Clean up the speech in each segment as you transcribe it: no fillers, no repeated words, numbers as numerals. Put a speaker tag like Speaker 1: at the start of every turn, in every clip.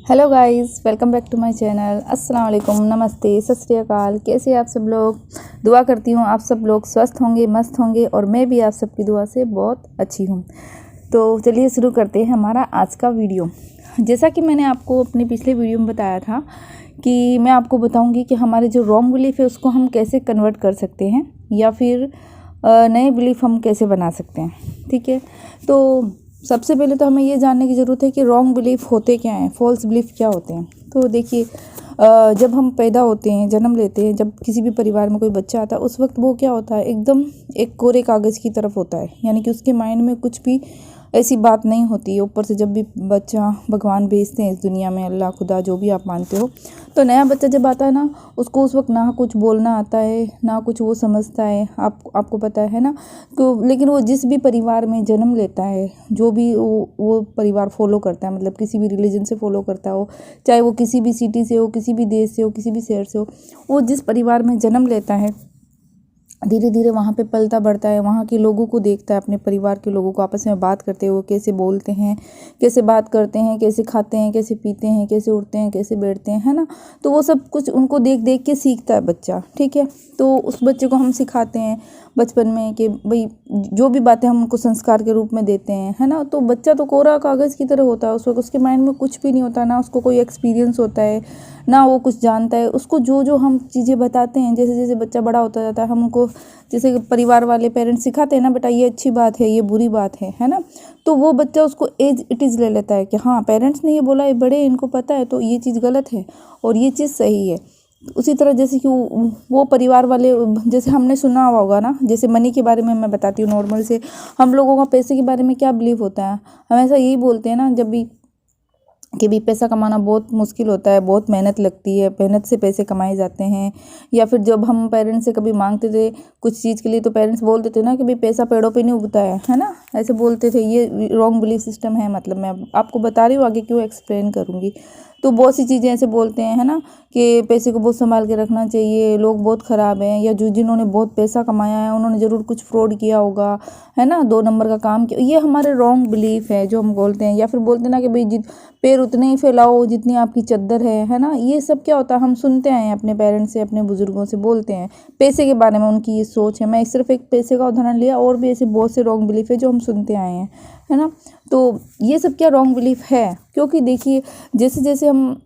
Speaker 1: Hello guys, welcome back to my channel. अस्सलाम वालेकुम, नमस्ते, सत श्री अकाल। कैसे आप सब लोग? दुआ करती हूँ आप सब लोग स्वस्थ होंगे, मस्त होंगे और मैं भी आप सबकी दुआ से बहुत अच्छी हूँ। तो चलिए शुरू करते हैं हमारा आज का वीडियो। जैसा कि मैंने आपको अपने पिछले वीडियो में बताया था कि मैं आपको बताऊँगी कि हमारे जो रॉन्ग बिलीफ है उसको हम कैसे कन्वर्ट कर सकते हैं या फिर नए बिलीफ हम कैसे बना सकते हैं। ठीक है, तो सबसे पहले तो हमें ये जानने की ज़रूरत है कि रॉन्ग बिलीफ होते क्या हैं, फॉल्स बिलीफ क्या होते हैं। तो देखिए, जब हम पैदा होते हैं, जन्म लेते हैं, जब किसी भी परिवार में कोई बच्चा आता है, उस वक्त वो क्या होता है, एकदम एक कोरे कागज़ की तरफ होता है। यानी कि उसके माइंड में कुछ भी ऐसी बात नहीं होती है। ऊपर से जब भी बच्चा भगवान भेजते हैं इस दुनिया में, अल्लाह खुदा जो भी आप मानते हो, तो नया बच्चा जब आता है ना, उसको उस वक्त ना कुछ बोलना आता है, ना कुछ वो समझता है। आपको पता है ना। तो लेकिन वो जिस भी परिवार में जन्म लेता है, जो भी वो परिवार फॉलो करता है, मतलब किसी भी रिलीजन से फॉलो करता हो, चाहे वो किसी भी सिटी से हो, किसी भी देश से हो, किसी भी शहर से हो, वो जिस परिवार में जन्म लेता है, धीरे धीरे वहाँ पे पलता बढ़ता है। वहाँ के लोगों को देखता है, अपने परिवार के लोगों को आपस में बात करते हुए, कैसे बोलते हैं, कैसे बात करते हैं, कैसे खाते हैं, कैसे पीते हैं, कैसे उठते हैं, कैसे बैठते हैं, है ना। तो वो सब कुछ उनको देख देख के सीखता है बच्चा। ठीक है, तो उस बच्चे को हम सिखाते हैं बचपन में कि भाई जो भी बातें हम उनको संस्कार के रूप में देते हैं, है ना। तो बच्चा तो कोरा कागज़ की तरह होता है उस वक्त, उसके माइंड में कुछ भी नहीं होता, ना उसको कोई एक्सपीरियंस होता है, ना वो कुछ जानता है। उसको जो जो हम चीज़ें बताते हैं, जैसे जैसे बच्चा बड़ा होता जाता है, हम उनको जैसे परिवार वाले पेरेंट्स सिखाते हैं ना, बेटा ये अच्छी बात है, ये बुरी बात है ना। तो वो बच्चा उसको एज इट इज़ ले लेता है कि हाँ, पेरेंट्स ने ये बोला, ये बड़े, इनको पता है, तो ये चीज़ गलत है और ये चीज़ सही है। उसी तरह जैसे कि वो परिवार वाले, जैसे हमने सुना हुआ होगा ना, जैसे मनी के बारे में मैं बताती हूँ नॉर्मल से। हम लोगों का पैसे के बारे में क्या बिलीव होता है, हमेशा यही बोलते हैं ना जब भी कि भी पैसा कमाना बहुत मुश्किल होता है, बहुत मेहनत लगती है, मेहनत से पैसे कमाए जाते हैं। या फिर जब हम पेरेंट्स से कभी मांगते थे कुछ चीज़ के लिए, तो पेरेंट्स बोलते थे ना कि भाई पैसा पेड़ों पे नहीं उगता है ना, ऐसे बोलते थे। ये रॉन्ग बिलीफ सिस्टम है। मतलब मैं आपको बता रही हूँ, आगे क्यों एक्सप्लेन करूँगी। तो बहुत सी चीज़ें ऐसे बोलते हैं, है ना, कि पैसे को बहुत संभाल के रखना चाहिए, लोग बहुत ख़राब हैं, या जो जिन्होंने बहुत पैसा कमाया है उन्होंने ज़रूर कुछ फ्रॉड किया होगा, है ना, 2 नंबर का काम किया। ये हमारे रॉन्ग बिलीफ है जो हम बोलते हैं। या फिर बोलते हैं ना कि भाई पैर उतने ही फैलाओ जितनी आपकी चद्दर है ना। ये सब क्या होता है, हम सुनते आए हैं अपने पेरेंट्स से, अपने बुजुर्गों से, बोलते हैं पैसे के बारे में, उनकी ये सोच है। मैं सिर्फ एक पैसे का उदाहरण लिया, और भी ऐसे बहुत से रॉन्ग बिलीफ है जो हम सुनते आए हैं, है ना। तो ये सब क्या रॉन्ग बिलीफ है, क्योंकि देखिए जैसे जैसे हम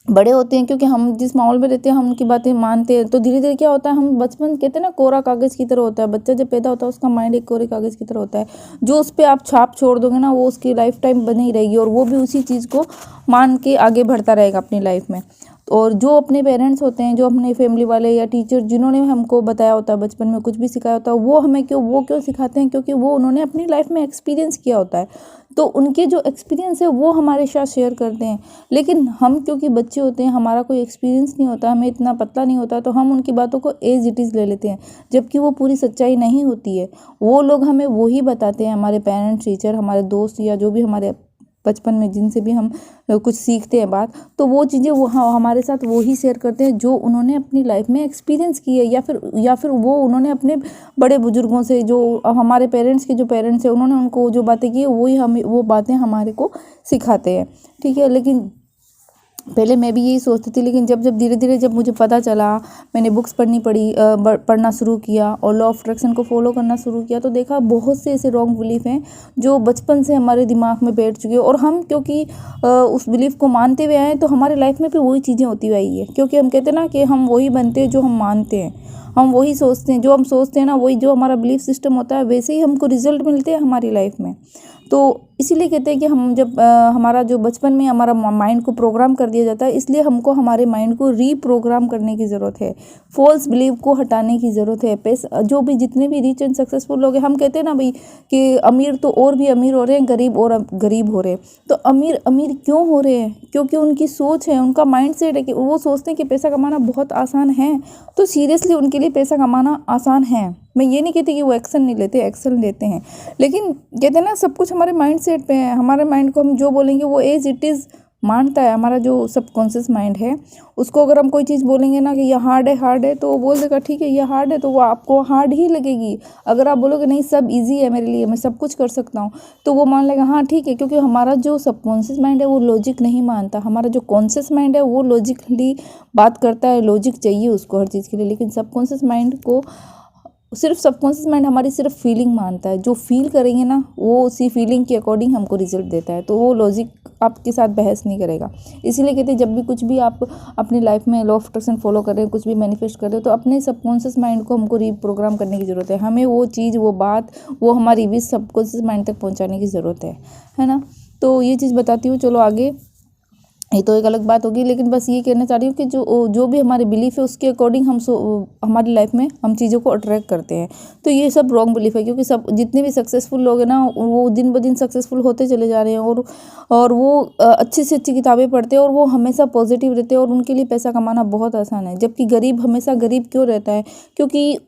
Speaker 1: बड़े होते हैं, क्योंकि हम जिस माहौल में रहते हैं हम उनकी बातें मानते हैं, तो धीरे धीरे क्या होता है, हम बचपन कहते हैं ना कोरा कागज़ की तरह होता है। बच्चा जब पैदा होता है उसका माइंड एक कोरे कागज़ की तरह होता है। जो उस पर आप छाप छोड़ दोगे ना, वो उसकी लाइफ टाइम बनी रहेगी, और वो भी उसी चीज़ को मान के आगे बढ़ता रहेगा अपनी लाइफ में। और जो अपने पेरेंट्स होते हैं, जो अपने फैमिली वाले या टीचर जिन्होंने हमको बताया होता है, बचपन में कुछ भी सिखाया होता है, वो क्यों सिखाते हैं, क्योंकि वो उन्होंने अपनी लाइफ में एक्सपीरियंस किया होता है। तो उनके जो एक्सपीरियंस है वो हमारे साथ शेयर करते हैं। लेकिन हम क्योंकि बच्चे होते हैं, हमारा कोई एक्सपीरियंस नहीं होता, हमें इतना पता नहीं होता, तो हम उनकी बातों को एज इट इज़ ले लेते हैं, जबकि वो पूरी सच्चाई नहीं होती है। वो लोग हमें वो ही बताते हैं, हमारे पेरेंट्स, टीचर, हमारे दोस्त, या जो भी हमारे बचपन में जिनसे भी हम कुछ सीखते हैं बात, तो वो चीज़ें वो हमारे साथ वो ही शेयर करते हैं जो उन्होंने अपनी लाइफ में एक्सपीरियंस की है, या फिर वो उन्होंने अपने बड़े बुजुर्गों से, जो हमारे पेरेंट्स के जो पेरेंट्स हैं, उन्होंने उनको जो बातें की है वही हमें वो बातें हमारे को सिखाते हैं। ठीक है, लेकिन पहले मैं भी यही सोचती थी, लेकिन जब जब धीरे धीरे जब मुझे पता चला, मैंने बुक्स पढ़ना शुरू किया और लॉ ऑफ अट्रैक्शन को फॉलो करना शुरू किया, तो देखा बहुत से ऐसे रॉन्ग बिलीफ हैं जो बचपन से हमारे दिमाग में बैठ चुके हैं। और हम क्योंकि उस बिलीफ को मानते हुए आए हैं, तो हमारे लाइफ में भी वही चीज़ें होती हुई आई है। क्योंकि हम कहते हैं ना कि हम वही बनते हैं जो हम मानते हैं, हम वही सोचते हैं, जो हम सोचते हैं ना, वही जो हमारा बिलीफ सिस्टम होता है, वैसे ही हमको रिजल्ट मिलते हैं हमारी लाइफ में। तो इसीलिए कहते हैं कि हम जब हमारा जो बचपन में हमारा माइंड को प्रोग्राम कर दिया जाता है, इसलिए हमको हमारे माइंड को रीप्रोग्राम करने की ज़रूरत है, फॉल्स बिलीव को हटाने की ज़रूरत है। पैसा जो भी जितने भी रिच एंड सक्सेसफुल लोग हैं, हम कहते हैं ना भाई कि अमीर तो और भी अमीर हो रहे हैं, गरीब और गरीब हो रहे हैं। तो अमीर अमीर क्यों हो रहे हैं? क्योंकि उनकी सोच है, उनका माइंड सेट है कि वो सोचते हैं कि पैसा कमाना बहुत आसान है। तो सीरियसली उनके लिए पैसा कमाना आसान है। मैं ये नहीं कहती कि वो एक्शन नहीं लेते, एक्शन लेते हैं, लेकिन कहते हैं ना सब कुछ हमारे माइंड सेट पे है। हमारे माइंड को हम जो बोलेंगे वो एज इट इज़ मानता है। हमारा जो सबकॉन्शियस माइंड है उसको अगर हम कोई चीज़ बोलेंगे ना कि ये हार्ड है तो वो बोल देगा ठीक है ये हार्ड है, तो वो आपको हार्ड ही लगेगी। अगर आप बोलोगे नहीं सब इजी है मेरे लिए, मैं सब कुछ कर सकता हूँ, तो वो मान लेगा हाँ ठीक है। क्योंकि हमारा जो सबकॉन्शियस माइंड है वो लॉजिक नहीं मानता, हमारा जो कॉन्शियस माइंड है वो लॉजिकली बात करता है, लॉजिक चाहिए उसको हर चीज़ के लिए। लेकिन सबकॉन्शियस माइंड को सिर्फ सबकॉन्शियस माइंड हमारी सिर्फ फीलिंग मानता है, जो फील करेंगे ना वो उसी फीलिंग के अकॉर्डिंग हमको रिजल्ट देता है। तो वो लॉजिक आपके साथ बहस नहीं करेगा। इसीलिए कहते हैं जब भी कुछ भी आप अपनी लाइफ में लॉ ऑफ अट्रैक्शन फॉलो कर रहे हैं, कुछ भी मैनिफेस्ट कर रहे हो, तो अपने सबकॉन्शियस माइंड को हमको रीप्रोग्राम करने की ज़रूरत है। हमें वो चीज़, वो बात, वो हमारी विश सबकॉन्शियस माइंड तक पहुँचाने की ज़रूरत है ना। तो ये चीज़ बताती हूँ। चलो आगे, ये तो एक अलग बात होगी, लेकिन बस ये कहना चाह रही हूँ कि जो भी हमारे बिलीफ है उसके अकॉर्डिंग हम हमारी लाइफ में हम चीज़ों को अट्रैक्ट करते हैं। तो ये सब रॉन्ग बिलीफ है, क्योंकि सब जितने भी सक्सेसफुल लोग हैं ना वो दिन ब दिन सक्सेसफुल होते चले जा रहे हैं, और वो अच्छी से अच्छी किताबें पढ़ते हैं और वो हमेशा पॉजिटिव रहते हैं और उनके लिए पैसा कमाना बहुत आसान है। जबकि गरीब हमेशा गरीब क्यों रहता है? क्योंकि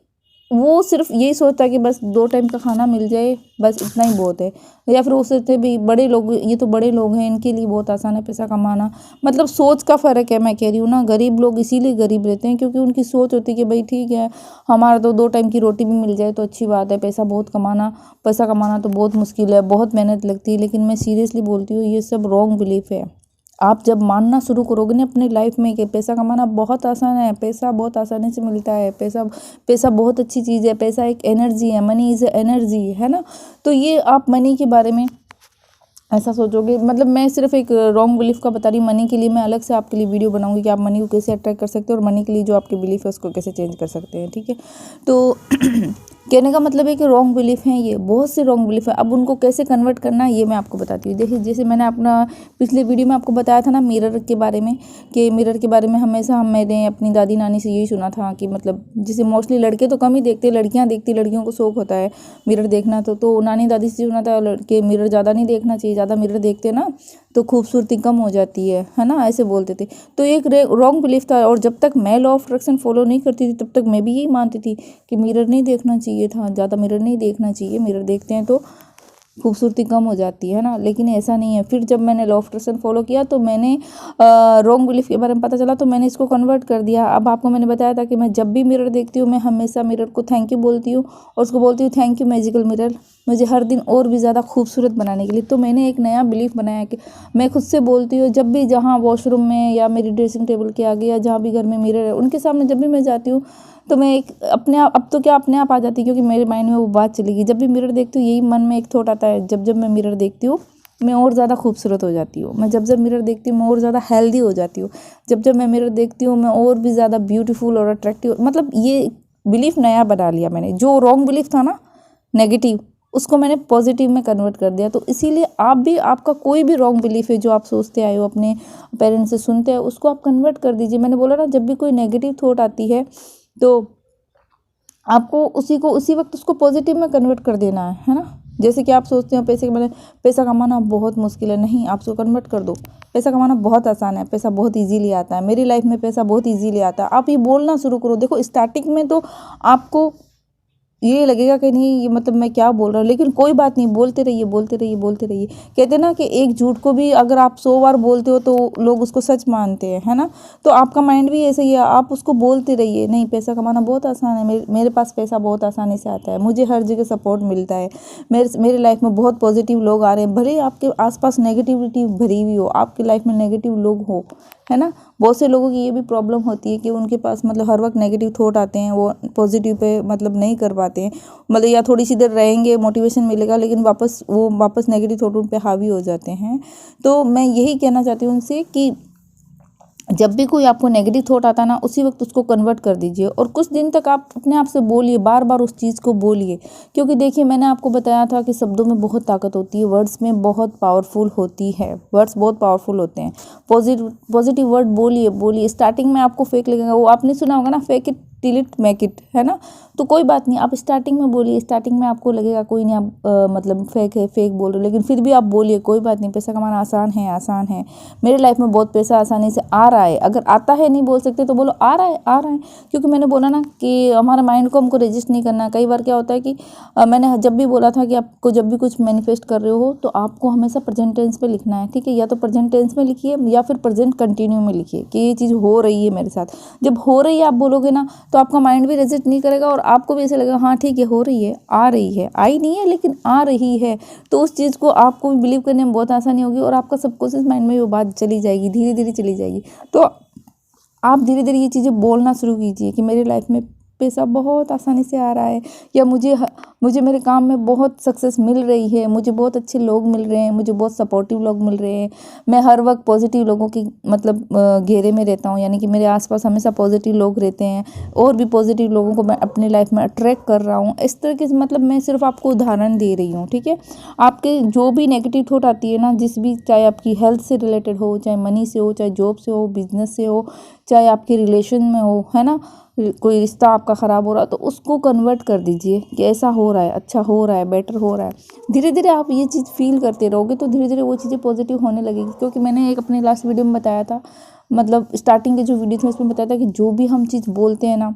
Speaker 1: वो सिर्फ यही सोचता है कि बस 2 टाइम का खाना मिल जाए, बस इतना ही बहुत है। या फिर वो सोचते भी बड़े लोग, ये तो बड़े लोग हैं, इनके लिए बहुत आसान है पैसा कमाना। मतलब सोच का फ़र्क है, मैं कह रही हूँ ना। गरीब लोग इसीलिए गरीब रहते हैं क्योंकि उनकी सोच होती है कि भाई ठीक है हमारा तो 2 टाइम की रोटी भी मिल जाए तो अच्छी बात है। पैसा कमाना तो बहुत मुश्किल है, बहुत मेहनत लगती है। लेकिन मैं सीरियसली बोलती हूँ ये सब रॉन्ग बिलीफ है। आप जब मानना शुरू करोगे ना अपनी लाइफ में कि पैसा कमाना बहुत आसान है, पैसा बहुत आसानी से मिलता है, पैसा बहुत अच्छी चीज़ है, पैसा एक एनर्जी है, मनी इज़ एनर्जी, है ना। तो ये आप मनी के बारे में ऐसा सोचोगे, मतलब मैं सिर्फ एक रॉन्ग बिलीफ का बता रही हूँ। मनी के लिए मैं अलग से आपके लिए वीडियो बनाऊंगी कि आप मनी को कैसे अट्रैक्ट कर सकते हो और मनी के लिए जो आपके बिलीफ है उसको कैसे चेंज कर सकते हैं, ठीक है। तो कहने का मतलब है कि रॉन्ग बिलीफ हैं, ये बहुत से रॉन्ग बिलीफ है। अब उनको कैसे कन्वर्ट करना है ये मैं आपको बताती हूँ। देखिए जैसे मैंने अपना पिछले वीडियो में आपको बताया था ना मिरर के बारे में, कि मिरर के बारे में हमेशा मैंने अपनी दादी नानी से यही सुना था कि मतलब जैसे मोस्टली लड़के तो कम ही देखते, लड़कियाँ देखती, लड़कियों को शौक होता है मिरर देखना। तो नानी दादी से सुना था लड़के मिरर ज़्यादा नहीं देखना चाहिए, ज़्यादा मिरर देखते ना तो खूबसूरती कम हो जाती है ना, ऐसे बोलते थे। तो एक रॉन्ग बिलीफ था। और जब तक मैं लॉ ऑफ अट्रैक्शन फॉलो नहीं करती थी तब तक मैं भी यही मानती थी कि मिरर नहीं देखना चाहिए था, ज़्यादा मिरर नहीं देखना चाहिए, मिरर देखते हैं तो खूबसूरती कम हो जाती है ना। लेकिन ऐसा नहीं है। फिर जब मैंने लॉ ऑफ अट्रैक्शन फॉलो किया तो मैंने रॉन्ग बिलीफ के बारे में पता चला, तो मैंने इसको कन्वर्ट कर दिया। अब आपको मैंने बताया था कि मैं जब भी मिरर देखती हूँ मैं हमेशा मिरर को थैंक यू बोलती हूँ और उसको बोलती हूँ थैंक यू मैजिकल मिरर, मुझे हर दिन और भी ज़्यादा खूबसूरत बनाने के लिए। तो मैंने एक नया बिलीफ बनाया कि मैं खुद से बोलती हूँ जब भी, जहाँ वॉशरूम में या मेरी ड्रेसिंग टेबल के आगे या जहाँ भी घर में मिरर है उनके सामने जब भी मैं जाती हूँ तो मैं एक अपने आप, अब तो क्या अपने आप आ जाती है क्योंकि मेरे माइंड में वो बात चलेगी। जब भी मिरर देखती हूँ यही मन में एक थॉट आता है, जब मैं मिरर देखती हूँ मैं और ज़्यादा खूबसूरत हो जाती हूँ, मैं जब मिरर देखती हूँ मैं और ज़्यादा हेल्दी हो जाती हूँ, जब मैं मिरर देखती हूँ मैं और भी ज़्यादा ब्यूटीफुल और अट्रैक्टिव। मतलब ये बिलीफ नया बना लिया मैंने। जो रॉन्ग बिलीफ था ना नेगेटिव, उसको मैंने पॉजिटिव में कन्वर्ट कर दिया। तो इसीलिए आप भी, आपका कोई भी रॉन्ग बिलीफ है जो आप सोचते आए हो, अपने पेरेंट्स से सुनते हैं, उसको आप कन्वर्ट कर दीजिए। मैंने बोला ना जब भी कोई नेगेटिव थॉट आती है तो आपको उसी वक्त उसको पॉजिटिव में कन्वर्ट कर देना है ना। जैसे कि आप सोचते हो पैसा कमाना बहुत मुश्किल है, नहीं, आप उसको कन्वर्ट कर दो, पैसा कमाना बहुत आसान है, पैसा बहुत इजीली आता है, मेरी लाइफ में पैसा बहुत इजीली आता है। आप ये बोलना शुरू करो। देखो स्टार्टिंग में तो आपको ये लगेगा कि नहीं ये मतलब मैं क्या बोल रहा हूँ, लेकिन कोई बात नहीं, बोलते रहिए बोलते रहिए बोलते रहिए। कहते हैं ना कि एक झूठ को भी अगर आप 100 बार बोलते हो तो लोग उसको सच मानते हैं, है ना। तो आपका माइंड भी ऐसे ही है, आप उसको बोलते रहिए नहीं पैसा कमाना बहुत आसान है, मेरे पास पैसा बहुत आसानी से आता है, मुझे हर जगह सपोर्ट मिलता है, मेरे लाइफ में बहुत पॉजिटिव लोग आ रहे हैं। भले ही आपके आसपास नेगेटिविटी भरी हुई हो, आपकी लाइफ में नेगेटिव लोग हो, है ना। बहुत से लोगों की ये भी प्रॉब्लम होती है कि उनके पास मतलब हर वक्त नेगेटिव थॉट आते हैं, वो पॉजिटिव पे मतलब नहीं कर पाते हैं। मतलब या थोड़ी सी देर रहेंगे, मोटिवेशन मिलेगा, लेकिन वापस नेगेटिव थॉट उन पे हावी हो जाते हैं। तो मैं यही कहना चाहती हूँ उनसे कि जब भी कोई आपको नेगेटिव थॉट आता है ना उसी वक्त उसको कन्वर्ट कर दीजिए और कुछ दिन तक आप अपने आप से बोलिए, बार बार उस चीज़ को बोलिए। क्योंकि देखिए मैंने आपको बताया था कि शब्दों में बहुत ताकत होती है, वर्ड्स में बहुत पावरफुल होती है, वर्ड्स बहुत पावरफुल होते हैं। पॉजिटिव वर्ड बोलिए। स्टार्टिंग में आपको फेक लगेगा, वो आपने सुना होगा ना, fake it till it make it, है ना। तो कोई बात नहीं, आप स्टार्टिंग में बोलिए, स्टार्टिंग में आपको लगेगा कोई नहीं, आप मतलब फेक है, फेक बोल रहे हो, लेकिन फिर भी आप बोलिए, कोई बात नहीं, पैसा कमाना आसान है, आसान है। मेरे लाइफ में बहुत पैसा आसानी से आ रहा है। अगर आता है नहीं बोल सकते तो बोलो आ रहा है, आ रहा है। क्योंकि मैंने बोला ना कि हमारे माइंड को हमको रजिस्ट नहीं करना। कई बार क्या होता है कि मैंने जब भी बोला था कि आपको जब भी कुछ मैनिफेस्ट कर रहे हो तो आपको हमेशा प्रेजेंट टेंस में लिखना है, ठीक है। या तो प्रेजेंट टेंस में लिखिए या फिर प्रेजेंट कंटिन्यू में लिखिए कि ये चीज़ हो रही है मेरे साथ। जब हो रही है आप बोलोगे ना तो आपका माइंड भी रेजिस्ट नहीं करेगा और आपको भी ऐसे लगेगा हाँ ठीक है, हो रही है, आ रही है, आई नहीं है लेकिन आ रही है। तो उस चीज़ को आपको भी बिलीव करने में बहुत आसानी होगी और आपका सबकॉन्शियस माइंड में वो बात चली जाएगी, धीरे धीरे चली जाएगी। तो आप धीरे धीरे ये चीज़ें बोलना शुरू कीजिए कि मेरी लाइफ में पैसा बहुत आसानी से आ रहा है, या मुझे मेरे काम में बहुत सक्सेस मिल रही है, मुझे बहुत अच्छे लोग मिल रहे हैं, मुझे बहुत सपोर्टिव लोग मिल रहे हैं। मैं हर वक्त पॉजिटिव लोगों की मतलब घेरे में रहता हूँ, यानी कि मेरे आसपास हमेशा पॉजिटिव लोग रहते हैं और भी पॉजिटिव लोगों को मैं अपनी लाइफ में अट्रैक्ट कर रहा हूँ। इस तरीके से मतलब मैं सिर्फ आपको उदाहरण दे रही हूँ, ठीक है। आपके जो भी नेगेटिव थॉट आती है ना, जिस भी, चाहे आपकी हेल्थ से रिलेटेड हो, चाहे मनी से हो, चाहे जॉब से हो, बिजनेस से हो, चाहे आपके रिलेशन में हो, है ना, कोई रिश्ता आपका ख़राब हो रहा है, तो उसको कन्वर्ट कर दीजिए कि ऐसा हो रहा है, अच्छा हो रहा है, बेटर हो रहा है। धीरे धीरे आप ये चीज़ फील करते रहोगे तो धीरे धीरे वो चीज़ें पॉजिटिव होने लगेगी। क्योंकि मैंने एक अपने लास्ट वीडियो में बताया था, मतलब स्टार्टिंग के जो वीडियो थे उसमें बताया था कि जो भी हम चीज़ बोलते हैं ना,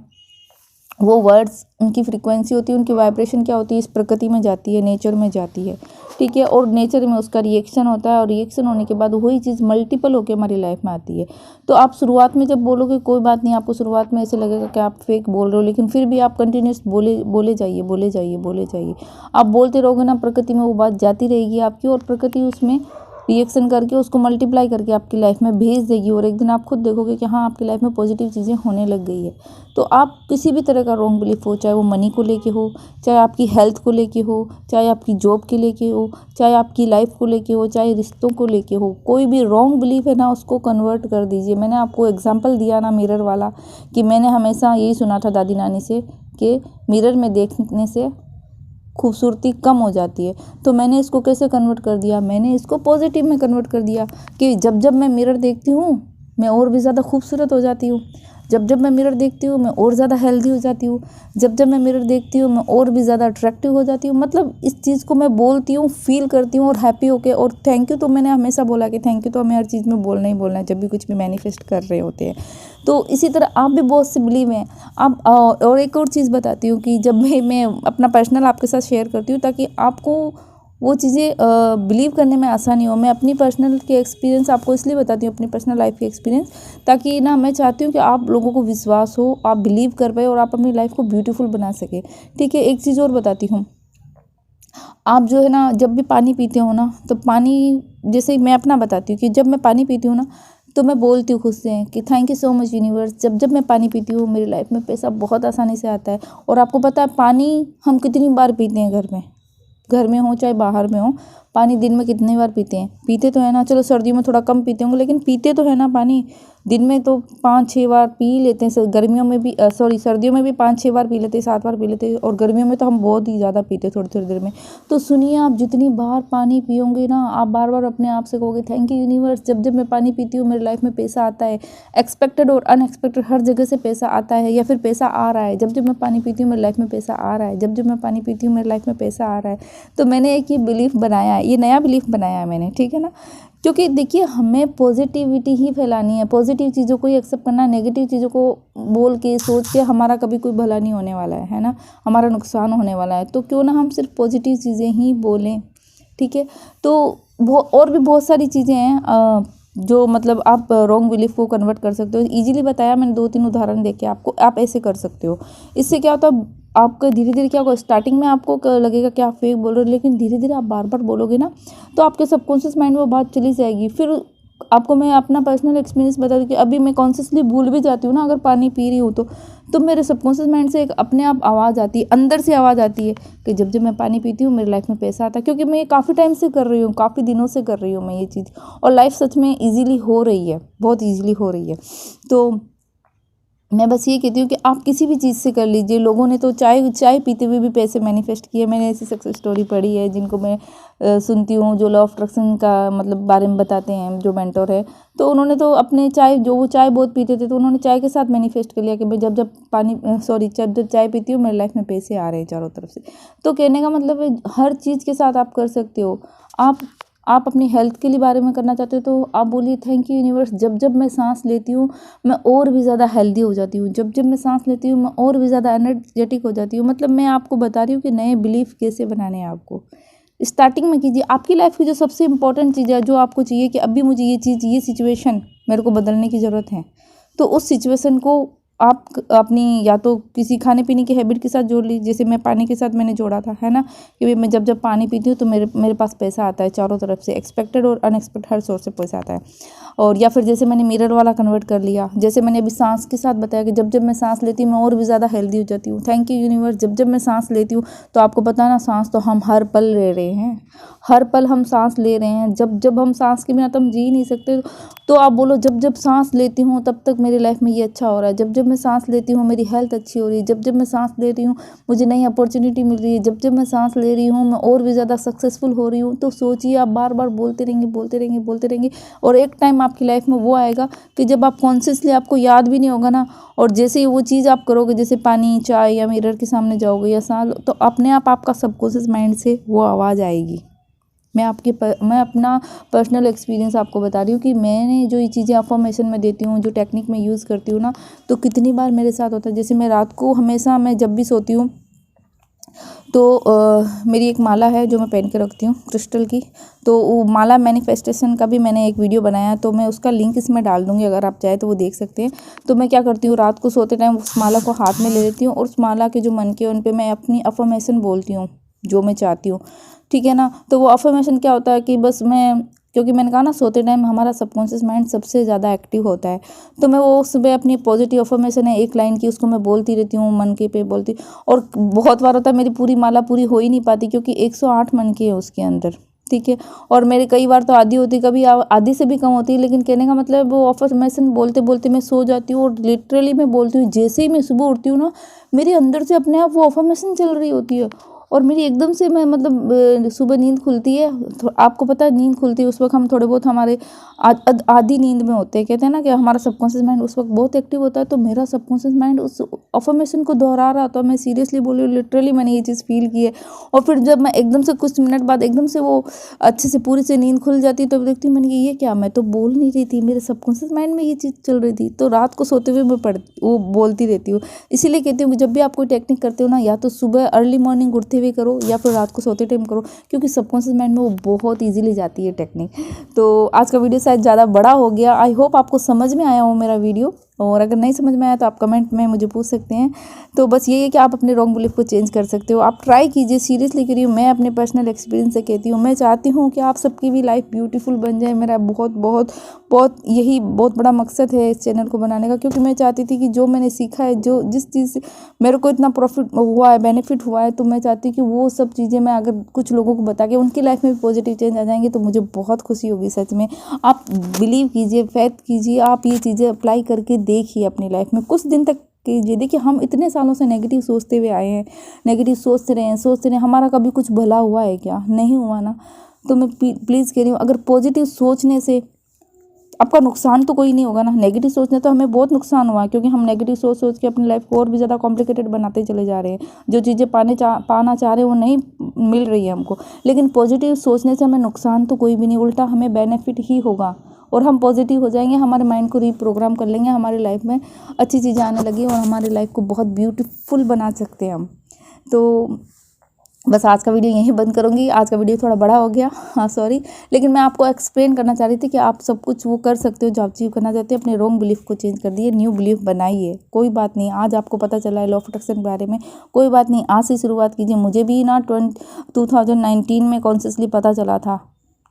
Speaker 1: वो वर्ड्स, उनकी फ्रीक्वेंसी होती है, उनकी वाइब्रेशन क्या होती है, इस प्रकृति में जाती है, नेचर में जाती है, ठीक है। और नेचर में उसका रिएक्शन होता है और रिएक्शन होने के बाद वही चीज़ मल्टीपल होकर हमारी लाइफ में आती है। तो आप शुरुआत में जब बोलोगे, कोई बात नहीं, आपको शुरुआत में ऐसे लगेगा कि आप फेक बोल रहे हो, लेकिन फिर भी आप कंटिन्यूस बोले जाइए, बोले जाइए, बोले जाइए। आप बोलते रहोगे ना, प्रकृति में वो बात जाती रहेगी आपकी और प्रकृति उसमें रिएक्शन करके उसको मल्टीप्लाई करके आपकी लाइफ में भेज देगी और एक दिन आप खुद देखोगे कि हाँ आपकी लाइफ में पॉजिटिव चीज़ें होने लग गई है। तो आप किसी भी तरह का रॉन्ग बिलीफ हो, चाहे वो मनी को लेके हो, चाहे आपकी हेल्थ को लेके हो, चाहे आपकी जॉब के लेके हो, चाहे आपकी लाइफ को लेके हो, चाहे रिश्तों को लेके हो, कोई भी रॉन्ग बिलीफ है ना, उसको कन्वर्ट कर दीजिए। मैंने आपको एग्जाम्पल दिया ना मिरर वाला, कि मैंने हमेशा यही सुना था दादी नानी से कि मिरर में देखने से खूबसूरती कम हो जाती है। तो मैंने इसको कैसे कन्वर्ट कर दिया, मैंने इसको पॉजिटिव में कन्वर्ट कर दिया कि जब जब मैं मिरर देखती हूँ मैं और भी ज़्यादा खूबसूरत हो जाती हूँ, जब जब मैं मिरर देखती हूँ मैं और ज़्यादा हेल्दी हो जाती हूँ, जब जब मैं मिरर देखती हूँ मैं और भी ज़्यादा अट्रैक्टिव हो जाती हूँ। मतलब इस चीज़ को मैं बोलती हूँ, फील करती हूँ और हैप्पी होके, और थैंक यू तो मैंने हमेशा बोला कि थैंक यू तो हमें हर चीज़ में बोलना ही बोलना है जब भी कुछ भी मैनिफेस्ट कर रहे होते हैं। तो इसी तरह आप भी बहुत से बिलीव हैं। आप और एक और चीज़ बताती हूँ कि जब मैं अपना पर्सनल आपके साथ शेयर करती हूँ ताकि आपको वो चीज़ें बिलीव करने में आसानी हो। मैं अपनी पर्सनल के एक्सपीरियंस आपको इसलिए बताती हूँ, अपनी पर्सनल लाइफ के एक्सपीरियंस, ताकि ना मैं चाहती हूँ कि आप लोगों को विश्वास हो, आप बिलीव कर पाए और आप अपनी लाइफ को ब्यूटीफुल बना सके, ठीक है। एक चीज़ और बताती हूँ, आप जो है ना जब भी पानी पीते हो ना, तो पानी, जैसे मैं अपना बताती हूँ कि जब मैं पानी पीती हूँ ना तो मैं बोलती हूँ खुद से कि thank you so much universe. जब जब मैं पानी पीती हूँ मेरी लाइफ में पैसा बहुत आसानी से आता है। और आपको पता है पानी हम कितनी बार पीते हैं, घर में हो चाहे बाहर में हो, पानी दिन में कितनी बार पीते हैं, पीते तो है ना। चलो सर्दियों में थोड़ा कम पीते होंगे लेकिन पीते तो है ना पानी। दिन में तो 5-6 बार पी लेते हैं। गर्मियों में भी सर्दियों में भी 5-6 बार पी लेते हैं, 7 बार पी लेते हैं, और गर्मियों में तो हम बहुत ही ज़्यादा पीते हैं थोड़ी थोड़ी देर में। तो सुनिए, आप जितनी बार पानी पियोगे ना, आप बार बार अपने आप से कहोगे थैंक यू यूनिवर्स। जब जब मैं पानी पीती हूँ मेरी लाइफ में पैसा आता है, एक्सपेक्टेड और अनएक्सपेक्टेड हर जगह से पैसा आता है, या फिर पैसा आ रहा है। जब जब मैं पानी पीती हूँ मेरी लाइफ में पैसा आ रहा है, जब जब मैं पानी पीती हूँ मेरी लाइफ में पैसा आ रहा है। तो मैंने एक ये बिलीफ बनाया है, ये नया बिलीफ बनाया है मैंने, ठीक है ना। क्योंकि देखिए हमें पॉजिटिविटी ही फैलानी है, पॉजिटिव चीज़ों को ही एक्सेप्ट करना। नेगेटिव चीज़ों को बोल के सोच के हमारा कभी कोई भला नहीं होने वाला है ना, हमारा नुकसान होने वाला है। तो क्यों ना हम सिर्फ पॉजिटिव चीज़ें ही बोलें, ठीक है। तो और भी बहुत सारी चीज़ें हैं जो मतलब आप रॉन्ग बिलीफ को कन्वर्ट कर सकते हो। इजीली बताया मैंने, 2-3 उदाहरण देके आपको, आप ऐसे कर सकते हो। इससे क्या होता है, आपका धीरे धीरे क्या होगा, स्टार्टिंग में आपको लगेगा कि आप फेक बोल रहे हो, लेकिन धीरे धीरे आप बार बार बोलोगे ना तो आपके सबकॉन्शियस माइंड में वो बात चली जाएगी। फिर आपको मैं अपना पर्सनल एक्सपीरियंस बता दूँ कि अभी मैं कॉन्शियसली भूल भी जाती हूँ ना अगर पानी पी रही हूँ तो मेरे सबकॉन्शियस माइंड से एक अपने आप आवाज़ आती है, अंदर से आवाज़ आती है कि जब जब मैं पानी पीती हूँ मेरी लाइफ में पैसा आता है। क्योंकि मैं ये काफ़ी टाइम से कर रही हूँ, काफ़ी दिनों से कर रही हूँ मैं ये चीज़, और लाइफ सच में ईजीली हो रही है, बहुत ईजीली हो रही है। तो मैं बस ये कहती हूँ कि आप किसी भी चीज़ से कर लीजिए। लोगों ने तो चाय पीते हुए भी पैसे मैनिफेस्ट किए। मैंने ऐसी सक्सेस स्टोरी पढ़ी है जिनको मैं सुनती हूँ, जो लॉ ऑफ अट्रैक्शन का मतलब बारे में बताते हैं, जो मेंटर है। तो उन्होंने तो अपने वो चाय बहुत पीते थे, तो उन्होंने चाय के साथ मैनिफेस्ट कर लिया कि मैं जब जब चाय पीती हूँ मेरी लाइफ में पैसे आ रहे हैं चारों तरफ से। तो कहने का मतलब है हर चीज़ के साथ आप कर सकते हो। आप अपनी हेल्थ के लिए बारे में करना चाहते हो तो आप बोलिए थैंक यू यूनिवर्स, जब जब मैं सांस लेती हूँ मैं और भी ज़्यादा हेल्दी हो जाती हूँ, जब जब मैं सांस लेती हूँ मैं और भी ज़्यादा एनर्जेटिक हो जाती हूँ। मतलब मैं आपको बता रही हूँ कि नए बिलीफ कैसे बनाने हैं आपको। स्टार्टिंग में कीजिए। आपकी लाइफ की जो सबसे इंपॉर्टेंट चीज़ है, जो आपको चाहिए कि अभी मुझे ये सिचुएशन मेरे को बदलने की ज़रूरत है, तो उस सिचुएशन को आप अपनी या तो किसी खाने पीने की हैबिट के साथ जोड़ लीजिए। जैसे मैं पानी के साथ मैंने जोड़ा था, है ना, कि मैं जब जब पानी पीती हूँ तो मेरे पास पैसा आता है चारों तरफ से, एक्सपेक्टेड और अनएक्सपेक्टेड हर सोर्स से पैसा आता है। और या फिर जैसे मैंने मिरर वाला कन्वर्ट कर लिया, जैसे मैंने अभी सांस के साथ बताया कि जब जब मैं सांस लेती हूँ मैं और भी ज़्यादा हेल्दी हो जाती हूँ। थैंक यू यूनिवर्स, जब जब मैं सांस लेती हूँ, तो आपको पता है ना, सांस तो हम हर पल ले रहे हैं, हर पल हम सांस ले रहे हैं। जब जब हम सांस के बिना तो हम जी ही नहीं सकते। तो आप बोलो जब जब सांस लेती हूँ तब तक मेरी लाइफ में ये अच्छा हो रहा है, जब जब मैं सांस लेती हूँ मेरी हेल्थ अच्छी हो रही है, जब जब मैं सांस ले रही हूँ मुझे नई अपॉर्चुनिटी मिल रही है, जब जब मैं सांस ले रही हूँ मैं और भी ज़्यादा सक्सेसफुल हो रही हूँ। तो सोचिए, आप बार बार बोलते रहेंगे बोलते रहेंगे बोलते रहेंगे, और एक टाइम आपकी लाइफ में वो आएगा कि जब आप कॉन्शियसली, आपको याद भी नहीं होगा ना, और जैसे ही वो चीज़ आप करोगे, जैसे पानी, चाय या मिरर के सामने जाओगे या सांस, तो अपने आप आपका सबकॉन्शियस माइंड से वो आवाज़ आएगी। मैं अपना पर्सनल एक्सपीरियंस आपको बता रही हूँ कि मैंने जो ये चीज़ें अफर्मेशन में देती हूँ, जो टेक्निक में यूज़ करती हूँ ना, तो कितनी बार मेरे साथ होता है। जैसे मैं रात को हमेशा, मैं जब भी सोती हूँ तो मेरी एक माला है जो मैं पहन के रखती हूँ क्रिस्टल की। तो वो माला मैनिफेस्टेशन का भी मैंने एक वीडियो बनाया है, तो मैं उसका लिंक इसमें डाल दूँगी, अगर आप चाहे तो वो देख सकते हैं। तो मैं क्या करती हूँ, रात को सोते टाइम उस माला को हाथ में ले लेती हूँ, और उस माला के जो मन के उन पे मैं अपनी अफर्मेशन बोलती हूँ जो मैं चाहती हूँ, ठीक है ना। तो वो अफर्मेशन क्या होता है कि बस क्योंकि मैंने कहा ना, सोते टाइम हमारा सबकॉन्शियस माइंड सबसे ज़्यादा एक्टिव होता है, तो मैं वो सुबह अपनी पॉजिटिव अफर्मेशन है एक लाइन की, उसको मैं बोलती रहती हूँ, मन के पे बोलती। और बहुत बार होता है मेरी पूरी माला पूरी हो ही नहीं पाती, क्योंकि 108 मन के हैं उसके अंदर, ठीक है। और मेरे कई बार तो आधी होती, कभी आधी से भी कम होती है। लेकिन कहने का मतलब, वो अफर्मेशन बोलते बोलते मैं सो जाती हूँ, और लिटरली मैं बोलती हूँ, जैसे ही मैं सुबह उठती हूँ ना, मेरे अंदर से अपने आप वो अफर्मेशन चल रही होती है, और मेरी एकदम से, मैं मतलब सुबह नींद खुलती है, तो आपको पता है नींद खुलती है उस वक्त हम थोड़े बहुत हमारे आधी नींद में होते हैं। कहते हैं ना कि हमारा सबकॉन्शियस माइंड उस वक्त बहुत एक्टिव होता है, तो मेरा सबकॉन्शियस माइंड उस अफर्मेशन को दोहरा रहा था। मैं सीरियसली बोल रही हूँ, लिटरली मैंने ये चीज़ फील की है। और फिर जब मैं एकदम से कुछ मिनट बाद एकदम से वो अच्छे से पूरी से नींद खुल जाती है, तो देखती हूँ मैंने ये क्या, मैं तो बोल नहीं रही थी, मेरे सबकॉन्शियस माइंड में ये चीज़ चल रही थी। तो रात को सोते हुए मैं वो बोलती रहती हूँ। इसीलिए कहती हूँ कि जब भी आप कोई टेक्निक करते हो ना, या तो सुबह अर्ली मॉर्निंग उठते हुए करो, या फिर रात को सोते टाइम करो, क्योंकि सबकॉन्शियस माइंड में वो बहुत इजीली जाती है टेक्निक। तो आज का वीडियो शायद ज़्यादा बड़ा हो गया, आई होप आपको समझ में आया हो मेरा वीडियो, और अगर नहीं समझ में आया तो आप कमेंट में मुझे पूछ सकते हैं। तो बस यही है कि आप अपने रॉन्ग बिलीफ को चेंज कर सकते हो, आप ट्राई कीजिए, सीरियसली करिए। मैं अपने पर्सनल एक्सपीरियंस से कहती हूँ, मैं चाहती हूँ कि आप सबकी भी लाइफ ब्यूटीफुल बन जाए। मेरा बहुत बहुत बहुत यही बहुत बड़ा मकसद है इस चैनल को बनाने का, क्योंकि मैं चाहती थी कि जो मैंने सीखा है, जिस चीज़ से मेरे को इतना प्रॉफिट हुआ है, बेनिफिट हुआ है, तो मैं चाहती हूँ कि वो सब चीज़ें मैं अगर कुछ लोगों को बता के उनकी लाइफ में भी पॉजिटिव चेंज आ जाएंगे, तो मुझे बहुत खुशी होगी सच में। आप बिलीव कीजिए, फेथ कीजिए, आप ये चीज़ें अप्लाई करके देखिए अपनी लाइफ में, कुछ दिन तक कीजिए। देखिए, हम इतने सालों से नेगेटिव सोचते हुए आए हैं, नेगेटिव सोचते रहे हैं, हमारा कभी कुछ भला हुआ है क्या? नहीं हुआ ना। तो मैं प्लीज़ कह रही हूँ, अगर पॉजिटिव सोचने से आपका नुकसान तो कोई नहीं होगा ना। नेगेटिव सोचने तो हमें बहुत नुकसान हुआ है, क्योंकि हम नेगेटिव सोच के अपनी लाइफ को और भी ज़्यादा कॉम्प्लिकेटेड बनाते चले जा रहे हैं। जो चीज़ें पाना चाह रहे हैं वो नहीं मिल रही है हमको। लेकिन पॉजिटिव सोचने से हमें नुकसान तो कोई भी नहीं, उल्टा हमें बेनिफिट ही होगा, और हम पॉजिटिव हो जाएंगे, हमारे माइंड को रीप्रोग्राम कर लेंगे, हमारी लाइफ में अच्छी चीज़ें आने लगी, और हमारी लाइफ को बहुत ब्यूटीफुल बना सकते हैं हम। तो बस आज का वीडियो यहीं बंद करूँगी। आज का वीडियो थोड़ा बड़ा हो गया, हाँ सॉरी, लेकिन मैं आपको एक्सप्लेन करना चाह रही थी कि आप सब कुछ वो कर सकते हो जो आप अचीव करना चाहते हो। अपने रॉन्ग बिलीफ को चेंज कर दिए, न्यू बिलीफ बनाइए। कोई बात नहीं, आज आपको पता चला है लॉ ऑफ अट्रैक्शन के बारे में, कोई बात नहीं, आज से शुरुआत कीजिए। मुझे भी ना 2019 में कॉन्शियसली पता चला था,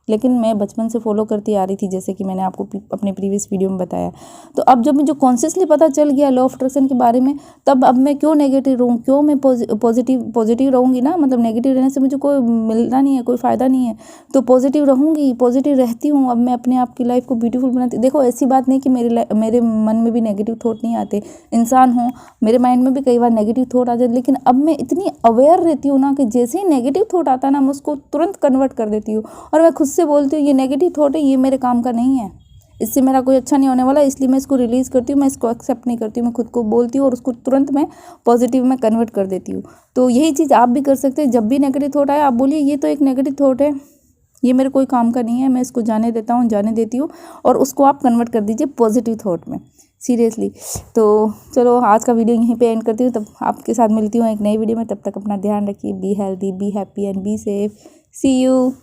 Speaker 1: लेकिन मैं बचपन से फॉलो करती आ रही थी, जैसे कि मैंने आपको अपने प्रीवियस वीडियो में बताया। तो अब जब मुझे कॉन्शियसली पता चल गया लॉ ऑफ अट्रैक्शन के बारे में, तब अब मैं क्यों नेगेटिव रहूँ, क्यों मैं पॉजिटिव रहूँगी ना, मतलब नेगेटिव रहने से मुझे कोई मिलना नहीं है, कोई फ़ायदा नहीं है। तो पॉजिटिव रहूँगी, पॉजिटिव रहती हूँ। अब मैं अपने आप की लाइफ को ब्यूटीफुल बनाती। देखो ऐसी बात नहीं कि मेरे मन में भी नेगेटिव थॉट नहीं आते, इंसान हूँ, मेरे माइंड में भी कई बार नेगेटिव थॉट आ जाते, लेकिन अब मैं इतनी अवेयर रहती हूँ ना कि जैसे ही नेगेटिव थॉट आता है ना, मैं उसको तुरंत कन्वर्ट कर देती हूँ और मैं खुद से बोलती हूँ ये नेगेटिव थॉट है, ये मेरे काम का नहीं है, इससे मेरा कोई अच्छा नहीं होने वाला, इसलिए मैं इसको रिलीज़ करती हूँ, मैं इसको एक्सेप्ट नहीं करती हूँ। मैं खुद को बोलती हूँ और उसको तुरंत मैं पॉजिटिव में कन्वर्ट कर देती हूँ। तो यही चीज़ आप भी कर सकते हैं। जब भी नेगेटिव थॉट आए आप बोलिए ये तो एक नेगेटिव थॉट है, ये मेरे कोई काम का नहीं है, मैं इसको जाने देती हूँ और उसको आप कन्वर्ट कर दीजिए पॉजिटिव थॉट में, सीरियसली। तो चलो आज का वीडियो यहीं पे एंड करती हूँ, तब आपके साथ मिलती हूँ एक नई वीडियो में। तब तक अपना ध्यान रखिए, be healthy, be happy and be safe. See you.